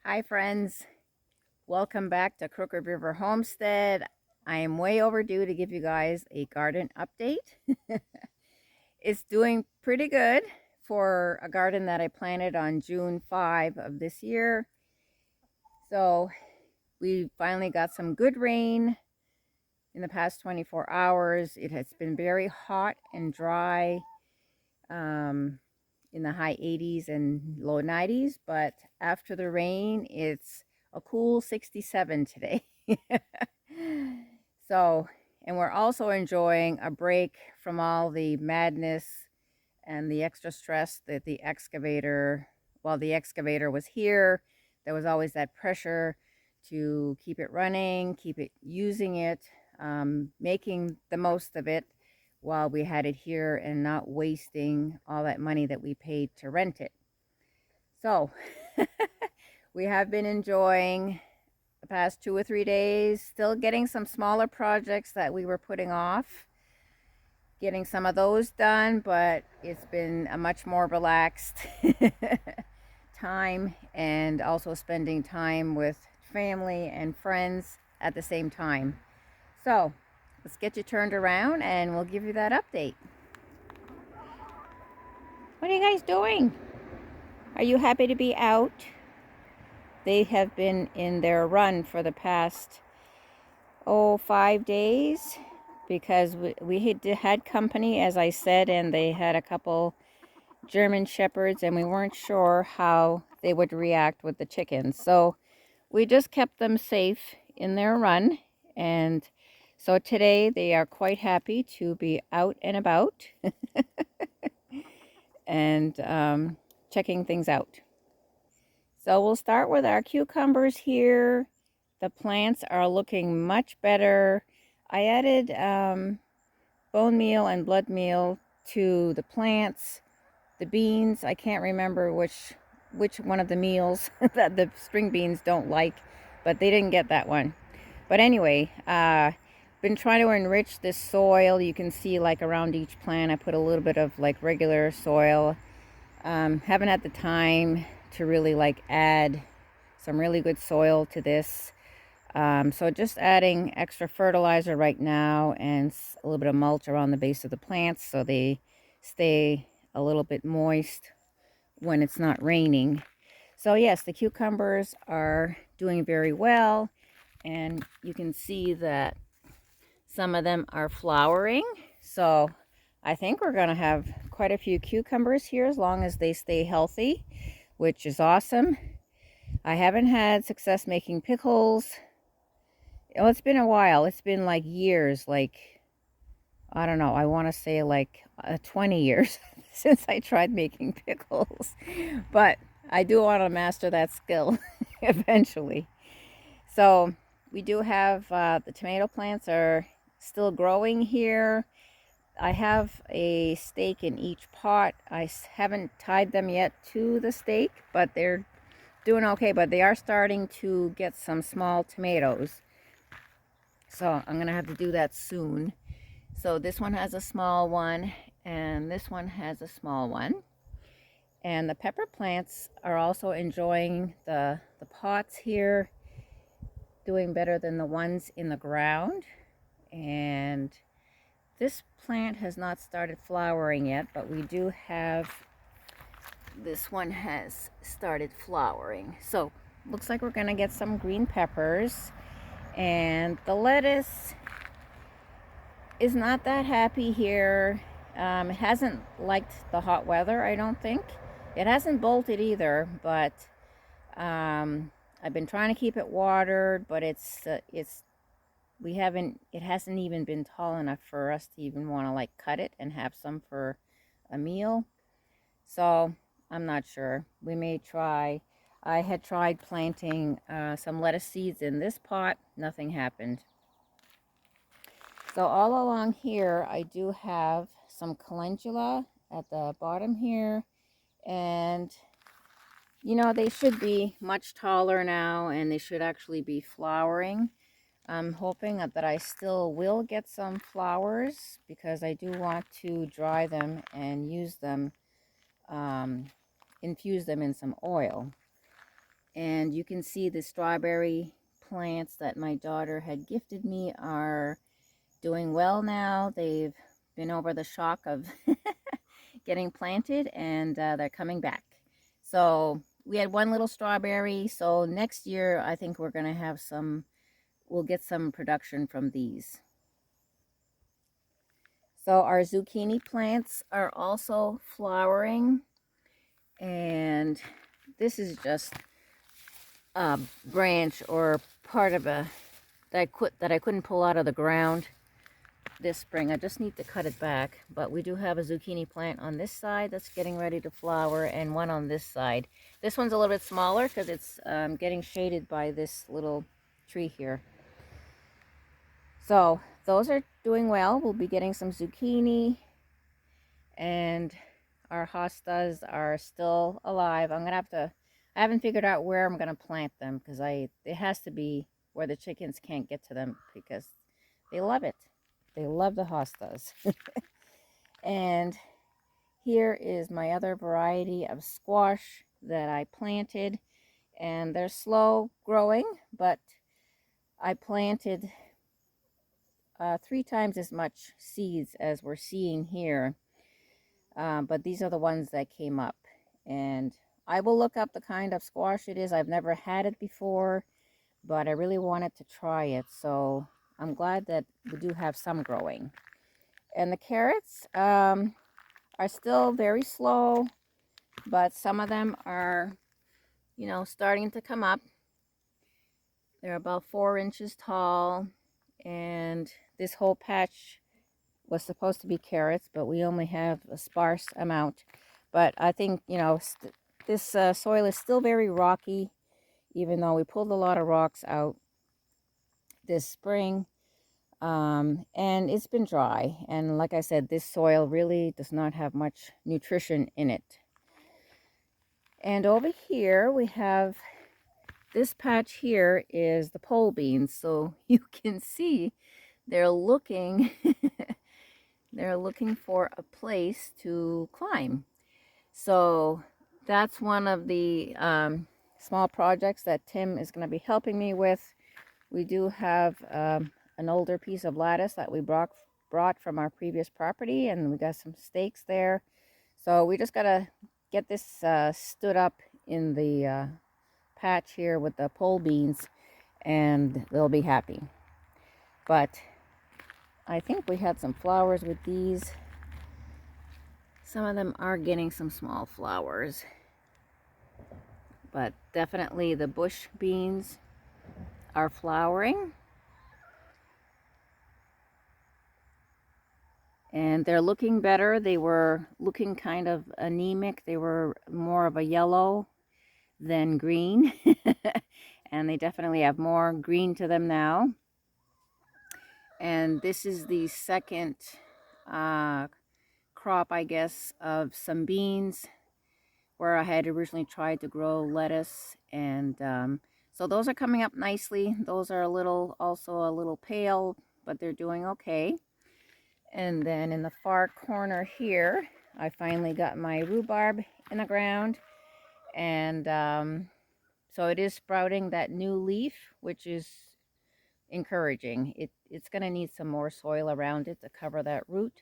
Hi friends, welcome back to Crooked River Homestead. I am way overdue to give you guys a garden update. It's doing pretty good for a garden that I planted on June 5 of this year. So we finally got some good rain in the past 24 hours. It has been very hot and dry, in the high 80s and low 90s, but after the rain, it's a cool 67 today. So, and we're also enjoying a break from all the madness and the extra stress that while the excavator was here, there was always that pressure to keep it running, keep it using it, making the most of it while we had it here and not wasting all that money that we paid to rent it. So we have been enjoying the past 2 or 3 days, still getting some smaller projects that we were putting off, getting some of those done, but it's been a much more relaxed time, and also spending time with family and friends at the same time. So let's get you turned around and we'll give you that update. What are you guys doing? Are you happy to be out? They have been in their run for the past 5 days, because we had company, as I said, and they had a couple German shepherds, and we weren't sure how they would react with the chickens. So we just kept them safe in their run, and so today they are quite happy to be out and about and checking things out. So we'll start with our cucumbers here. The plants are looking much better. I added bone meal and blood meal to the plants. The beans, I can't remember which one of the meals that the string beans don't like, but they didn't get that one. But anyway, been trying to enrich this soil. You can see, like, around each plant I put a little bit of like regular soil. Haven't had the time to really like add some really good soil to this. So just adding extra fertilizer right now and a little bit of mulch around the base of the plants so they stay a little bit moist when it's not raining. So yes, the cucumbers are doing very well, and you can see that some of them are flowering. So I think we're going to have quite a few cucumbers here as long as they stay healthy, which is awesome. I haven't had success making pickles. Oh, it's been a while. It's been like years, like, I don't know, I want to say like 20 years since I tried making pickles. But I do want to master that skill eventually. So we do have the tomato plants are still growing here. I have a stake in each pot. I haven't tied them yet to the stake, but they're doing okay. But they are starting to get some small tomatoes. So I'm going to have to do that soon. So this one has a small one, and this one has a small one. And the pepper plants are also enjoying the pots here, doing better than the ones in the ground. And this plant has not started flowering yet, but we do have, this one has started flowering. So looks like we're going to get some green peppers. And the lettuce is not that happy here. It hasn't liked the hot weather, I don't think. It hasn't bolted either, but I've been trying to keep it watered, but it hasn't even been tall enough for us to even want to like cut it and have some for a meal. So I'm not sure. We may try. I had tried planting some lettuce seeds in this pot. Nothing happened. So all along here, I do have some calendula at the bottom here, and you know, they should be much taller now, and they should actually be flowering. I'm hoping that I still will get some flowers, because I do want to dry them and use them, infuse them in some oil. And you can see the strawberry plants that my daughter had gifted me are doing well now. They've been over the shock of getting planted, and they're coming back. So we had one little strawberry, so next year I think we're going to have some, we'll get some production from these. So our zucchini plants are also flowering, and this is just a branch or part of a that I couldn't pull out of the ground this spring. I just need to cut it back, but we do have a zucchini plant on this side that's getting ready to flower, and one on this side. This one's a little bit smaller because it's getting shaded by this little tree here. So those are doing well. We'll be getting some zucchini, and our hostas are still alive. I'm gonna have to, I haven't figured out where I'm gonna plant them, because it has to be where the chickens can't get to them, because they love it. They love the hostas. And here is my other variety of squash that I planted, and they're slow growing, but I planted 3 times as much seeds as we're seeing here. But these are the ones that came up, and I will look up the kind of squash it is. I've never had it before, but I really wanted to try it, so I'm glad that we do have some growing. And the carrots are still very slow, but some of them are, you know, starting to come up. They're about 4 inches tall, and this whole patch was supposed to be carrots, but we only have a sparse amount. But I think, you know, this soil is still very rocky, even though we pulled a lot of rocks out this spring. And it's been dry, and like I said, this soil really does not have much nutrition in it. And over here we have this patch here is the pole beans, so you can see they're looking they're looking for a place to climb. So that's one of the small projects that Tim is going to be helping me with. We do have an older piece of lattice that we brought from our previous property, and we got some stakes there. So we just got to get this stood up in the patch here with the pole beans, and they'll be happy. But I think we had some flowers with these. Some of them are getting some small flowers, but definitely the bush beans are flowering, and they're looking better. They were looking kind of anemic. They were more of a yellow than green, and they definitely have more green to them now. And this is the second crop, I guess, of some beans, where I had originally tried to grow lettuce, and so those are coming up nicely. Those are also a little pale, but they're doing okay. And then in the far corner here, I finally got my rhubarb in the ground, and so it is sprouting that new leaf, which is encouraging. It's going to need some more soil around it to cover that root,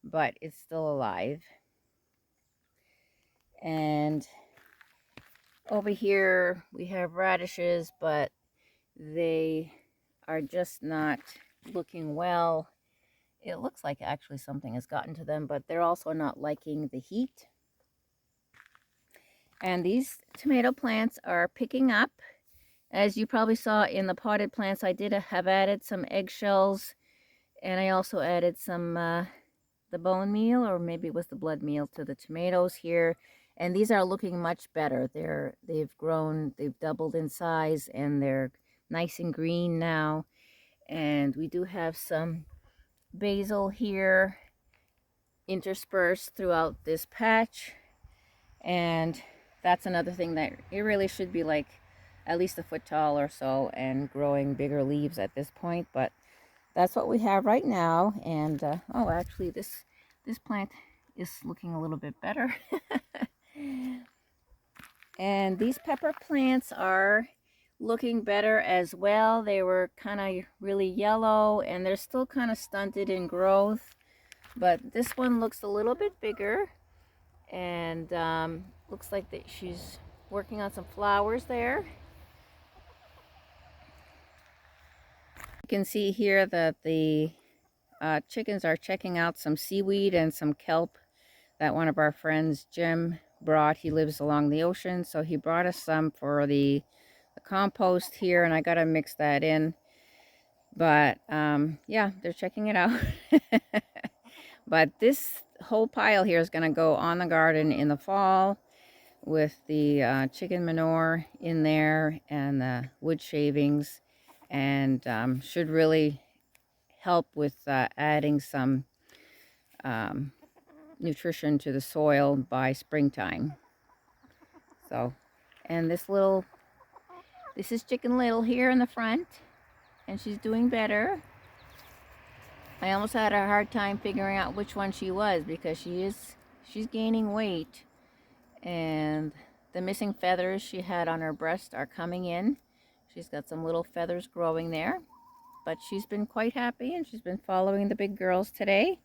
but it's still alive. And over here we have radishes, but they are just not looking well. It looks like actually something has gotten to them, but they're also not liking the heat. And these tomato plants are picking up. As you probably saw in the potted plants, I did have added some eggshells, and I also added some the bone meal, or maybe it was the blood meal, to the tomatoes here. And these are looking much better. They've grown, they've doubled in size, and they're nice and green now. And we do have some basil here interspersed throughout this patch, and that's another thing that it really should be like at least a foot tall or so, and growing bigger leaves at this point. But that's what we have right now. And oh, actually this plant is looking a little bit better. And these pepper plants are looking better as well. They were kind of really yellow and they're still kind of stunted in growth, but this one looks a little bit bigger, and looks like that she's working on some flowers there. You can see here that the chickens are checking out some seaweed and some kelp that one of our friends, Jim, brought. He lives along the ocean, so he brought us some for the compost here, and I got to mix that in. But yeah, they're checking it out. But this whole pile here is going to go on the garden in the fall with the chicken manure in there and the wood shavings, and should really help with adding some nutrition to the soil by springtime. So, and this is Chicken Little here in the front, and she's doing better. I almost had a hard time figuring out which one she was, because she's gaining weight, and the missing feathers she had on her breast are coming in. She's got some little feathers growing there, but she's been quite happy, and she's been following the big girls today.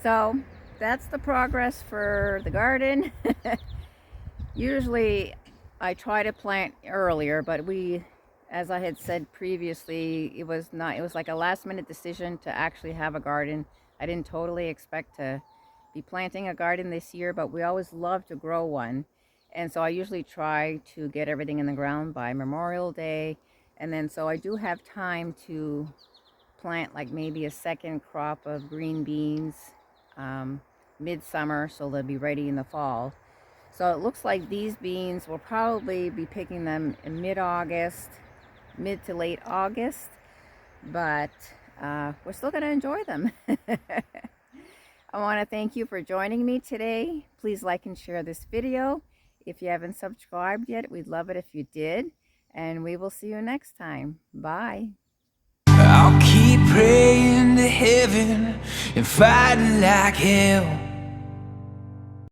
So that's the progress for the garden. Usually I try to plant earlier, but as I had said previously, it was like a last minute decision to actually have a garden. I didn't totally expect to be planting a garden this year, but we always love to grow one. And so I usually try to get everything in the ground by Memorial Day. And then so I do have time to plant like maybe a second crop of green beans midsummer, so they'll be ready in the fall. So it looks like these beans, will probably be picking them in mid-August, mid to late August, but we're still going to enjoy them. I want to thank you for joining me today. Please like and share this video. If you haven't subscribed yet, we'd love it if you did, and we will see you next time. Bye. I'll keep praying to heaven and fighting like hell.